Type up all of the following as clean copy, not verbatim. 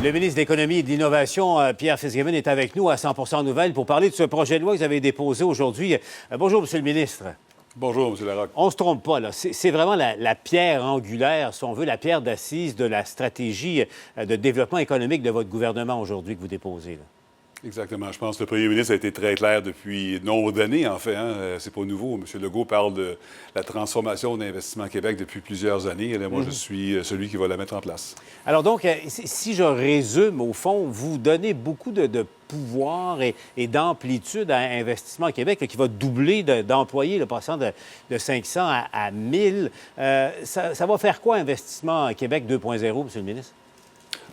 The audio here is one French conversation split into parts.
Le ministre de l'Économie et de l'Innovation, Pierre Fitzgibbon, est avec nous à 100 Nouvelles pour parler de ce projet de loi que vous avez déposé aujourd'hui. Bonjour, Monsieur le ministre. Bonjour, M. Larocque. On ne se trompe pas, là. C'est vraiment la pierre angulaire, si on veut, la pierre d'assise de la stratégie de développement économique de votre gouvernement aujourd'hui que vous déposez, là. Exactement. Je pense que le premier ministre a été très clair depuis nombre d'années, en fait. C'est pas nouveau. M. Legault parle de la transformation d'Investissement Québec depuis plusieurs années. Et là, moi, je suis celui qui va la mettre en place. Alors donc, si je résume, au fond, vous donnez beaucoup de pouvoir et d'amplitude à Investissement Québec là, qui va doubler d'employés, le passant de 500 à 1000. Ça va faire quoi, Investissement Québec 2.0, M. le ministre?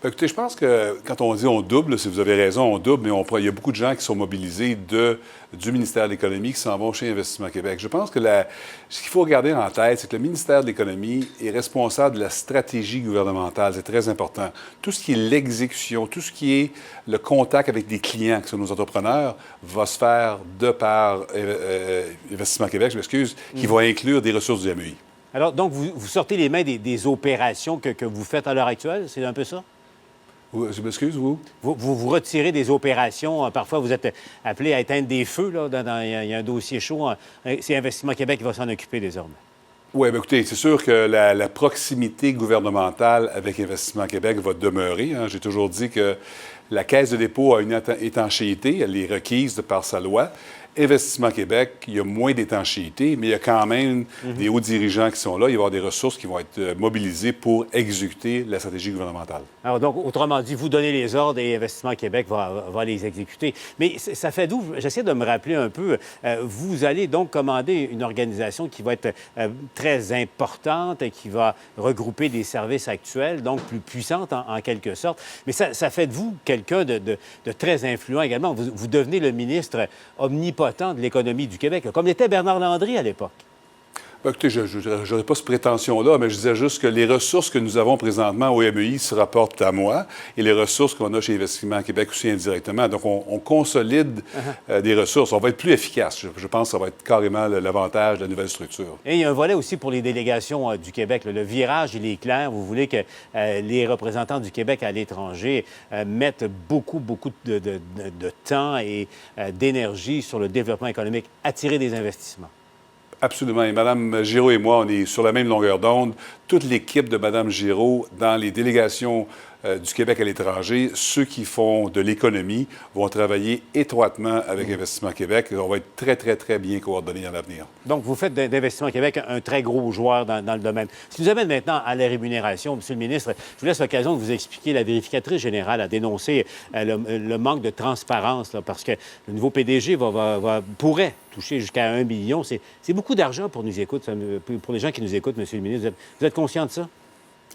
Bien, écoutez, je pense que quand on dit on double, si vous avez raison, on double, mais il y a beaucoup de gens qui sont mobilisés du ministère de l'Économie qui s'en vont chez Investissement Québec. Je pense que ce qu'il faut regarder en tête, c'est que le ministère de l'Économie est responsable de la stratégie gouvernementale. C'est très important. Tout ce qui est l'exécution, tout ce qui est le contact avec des clients, qui sont nos entrepreneurs, va se faire de par Investissement Québec, je m'excuse, qui va inclure des ressources du MUI. Alors, donc, vous sortez les mains des opérations que vous faites à l'heure actuelle? C'est un peu ça? Je m'excuse, vous? Vous retirez des opérations. Parfois, vous êtes appelé à éteindre des feux. Là, il y a un dossier chaud. C'est Investissement Québec qui va s'en occuper désormais. Oui, bien écoutez, c'est sûr que la proximité gouvernementale avec Investissement Québec va demeurer. J'ai toujours dit que la Caisse de dépôt a une étanchéité. Elle est requise de par sa loi. Investissement Québec, il y a moins d'étanchéité, mais il y a quand même des hauts dirigeants qui sont là. Il va y avoir des ressources qui vont être mobilisées pour exécuter la stratégie gouvernementale. Alors donc, autrement dit, vous donnez les ordres et Investissement Québec va les exécuter. Mais ça fait d'où? J'essaie de me rappeler un peu. Vous allez donc commander une organisation qui va être très importante et qui va regrouper des services actuels, donc plus puissante en quelque sorte. Mais ça fait de vous quelqu'un de très influent également. Vous devenez le ministre omnipotent de l'économie du Québec, là, comme l'était Bernard Landry à l'époque. Bien, écoutez, je n'aurais pas cette prétention-là, mais je disais juste que les ressources que nous avons présentement au MUI se rapportent à moi et les ressources qu'on a chez Investissement Québec aussi indirectement. Donc, on consolide des ressources. On va être plus efficace. Je pense que ça va être carrément l'avantage de la nouvelle structure. Et il y a un volet aussi pour les délégations du Québec. Là. Le virage, il est clair. Vous voulez que les représentants du Québec à l'étranger mettent beaucoup de temps et d'énergie sur le développement économique, attirer des investissements. Absolument. Et Mme Giraud et moi, on est sur la même longueur d'onde. Toute l'équipe de Mme Giraud dans les délégations du Québec à l'étranger, ceux qui font de l'économie vont travailler étroitement avec Investissement Québec. On va être très bien coordonnés dans l'avenir. Donc, vous faites d'Investissement Québec un très gros joueur dans le domaine. Ce qui nous amène maintenant à la rémunération, M. le ministre. Je vous laisse l'occasion de vous expliquer. La vérificatrice générale a dénoncé le manque de transparence, là, parce que le nouveau PDG pourrait toucher jusqu'à 1 million. C'est beaucoup d'argent pour nous écouter, pour les gens qui nous écoutent, M. le ministre. Vous êtes conscient de ça?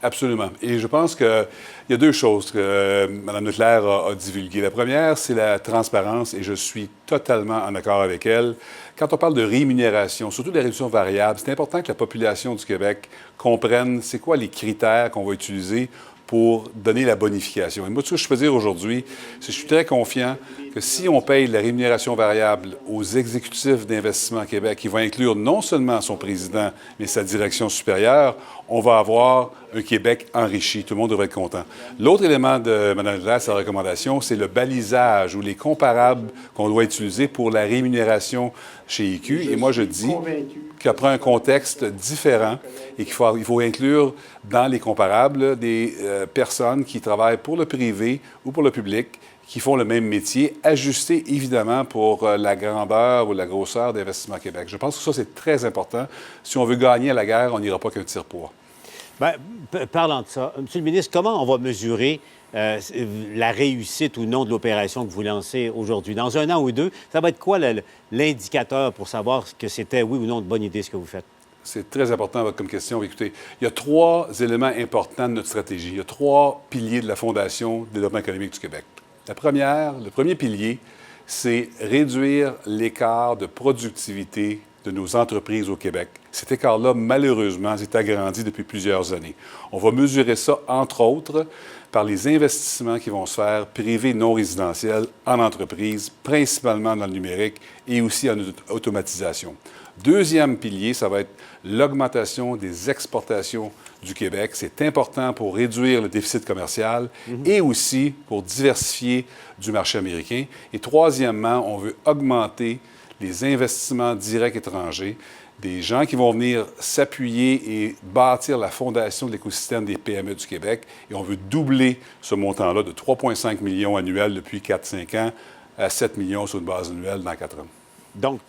Absolument. Et je pense qu'il y a deux choses que Mme Leclerc a divulguées. La première, c'est la transparence, et je suis totalement en accord avec elle. Quand on parle de rémunération, surtout de la réduction variable, c'est important que la population du Québec comprenne c'est quoi les critères qu'on va utiliser pour donner la bonification. Et moi, tout ce que je peux dire aujourd'hui, c'est que je suis très confiant que si on paye la rémunération variable aux exécutifs d'Investissement Québec, qui va inclure non seulement son président, mais sa direction supérieure, on va avoir un Québec enrichi. Tout le monde devrait être content. L'autre élément de Mme Leclerc, sa recommandation, c'est le balisage ou les comparables qu'on doit utiliser pour la rémunération chez IQ. Et moi, je dis qu'il prend un contexte différent et qu'il faut inclure dans les comparables des personnes qui travaillent pour le privé ou pour le public, qui font le même métier, ajusté évidemment pour la grandeur ou la grosseur d'Investissement Québec. Je pense que ça, c'est très important. Si on veut gagner à la guerre, on n'ira pas qu'un tire-poids. Bien, parlant de ça, M. le ministre, comment on va mesurer la réussite ou non de l'opération que vous lancez aujourd'hui? Dans 1 an ou 2, ça va être quoi l'indicateur pour savoir que c'était, oui ou non, une bonne idée ce que vous faites? C'est très important comme question. Écoutez, il y a 3 éléments importants de notre stratégie. Il y a 3 piliers de la Fondation du développement économique du Québec. Le premier pilier, c'est réduire l'écart de productivité de nos entreprises au Québec. Cet écart-là, malheureusement, s'est agrandi depuis plusieurs années. On va mesurer ça, entre autres, par les investissements qui vont se faire privés non résidentiels en entreprise, principalement dans le numérique et aussi en automatisation. Deuxième pilier, ça va être l'augmentation des exportations du Québec. C'est important pour réduire le déficit commercial et aussi pour diversifier du marché américain. Et troisièmement, on veut augmenter les investissements directs étrangers, des gens qui vont venir s'appuyer et bâtir la fondation de l'écosystème des PME du Québec. Et on veut doubler ce montant-là de 3,5 millions annuels depuis 4-5 ans à 7 millions sur une base annuelle dans 4 ans. Donc,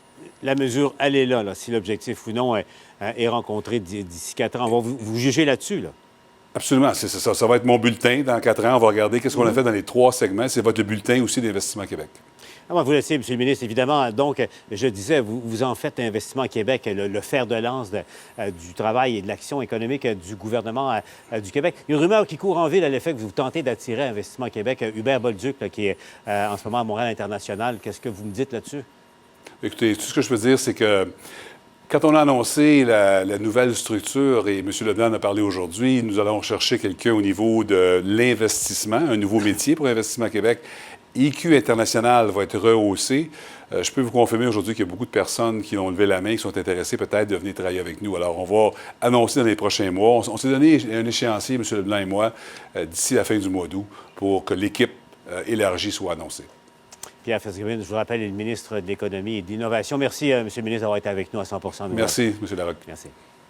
la mesure, elle est là, si l'objectif ou non est rencontré d'ici 4 ans. On va vous juger là-dessus, là. Absolument, c'est ça. Ça va être mon bulletin dans 4 ans. On va regarder qu'est-ce qu'on a fait dans les 3 segments. C'est votre bulletin aussi d'Investissement Québec. Avant de vous laisser, M. le ministre, évidemment, donc, je disais, vous en faites Investissement Québec, le fer de lance du travail et de l'action économique du gouvernement du Québec. Il y a une rumeur qui court en ville à l'effet que vous tentez d'attirer Investissement Québec. Hubert Bolduc, là, qui est en ce moment à Montréal International. Qu'est-ce que vous me dites là-dessus? Écoutez, tout ce que je peux dire, c'est que quand on a annoncé la nouvelle structure, et M. Leblanc en a parlé aujourd'hui, nous allons chercher quelqu'un au niveau de l'investissement, un nouveau métier pour Investissement Québec. IQ International va être rehaussé. Je peux vous confirmer aujourd'hui qu'il y a beaucoup de personnes qui ont levé la main, qui sont intéressées peut-être de venir travailler avec nous. Alors, on va annoncer dans les prochains mois. On s'est donné un échéancier, M. Leblanc et moi, d'ici la fin du mois d'août, pour que l'équipe élargie soit annoncée. Pierre Fitzgibbon, je vous rappelle, est le ministre de l'Économie et de l'Innovation. Merci, M. le ministre, d'avoir été avec nous à 100 %. Merci, M. Larocque. Merci.